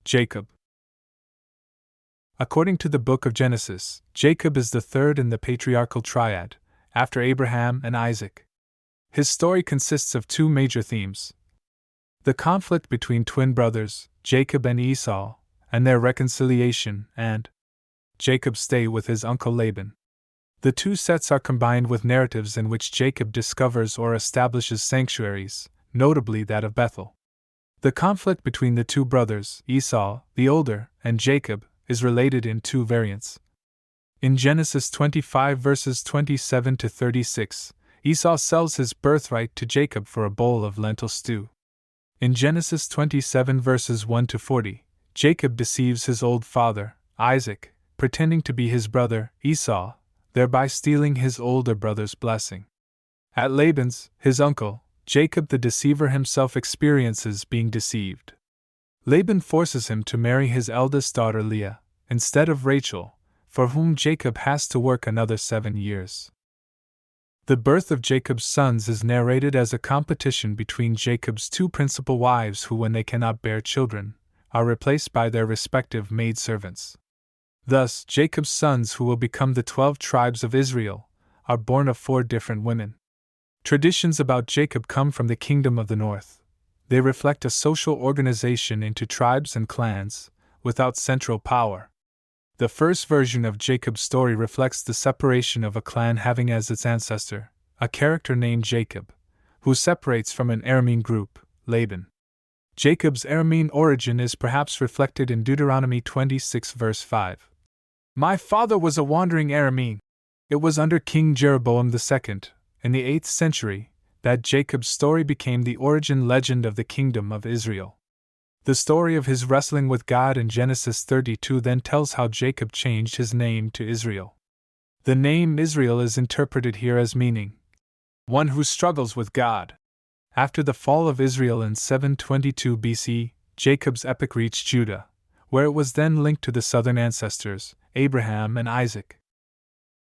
Jacob. According to the book of Genesis, Jacob is the third in the patriarchal triad, after Abraham and Isaac. His story consists of two major themes: the conflict between twin brothers, Jacob and Esau, and their reconciliation, and Jacob's stay with his uncle Laban. The two sets are combined with narratives in which Jacob discovers or establishes sanctuaries, notably that of Bethel. The conflict between the two brothers, Esau, the older, and Jacob, is related in two variants. In Genesis 25 verses 27 to 36, Esau sells his birthright to Jacob for a bowl of lentil stew. In Genesis 27 verses 1 to 40, Jacob deceives his old father, Isaac, pretending to be his brother, Esau, thereby stealing his older brother's blessing. At Laban's, his uncle, Jacob the deceiver himself experiences being deceived. Laban forces him to marry his eldest daughter Leah, instead of Rachel, for whom Jacob has to work another 7 years. The birth of Jacob's sons is narrated as a competition between Jacob's two principal wives who, when they cannot bear children, are replaced by their respective maidservants. Thus, Jacob's sons, who will become the 12 tribes of Israel, are born of 4 different women. Traditions about Jacob come from the kingdom of the north. They reflect a social organization into tribes and clans, without central power. The first version of Jacob's story reflects the separation of a clan having as its ancestor a character named Jacob, who separates from an Aramean group, Laban. Jacob's Aramean origin is perhaps reflected in Deuteronomy 26 verse 5. My father was a wandering Aramean. It was under King Jeroboam II, in the 8th century, that Jacob's story became the origin legend of the kingdom of Israel. The story of his wrestling with God in Genesis 32 then tells how Jacob changed his name to Israel. The name Israel is interpreted here as meaning one who struggles with God. After the fall of Israel in 722 BC, Jacob's epic reached Judah, where it was then linked to the southern ancestors, Abraham and Isaac.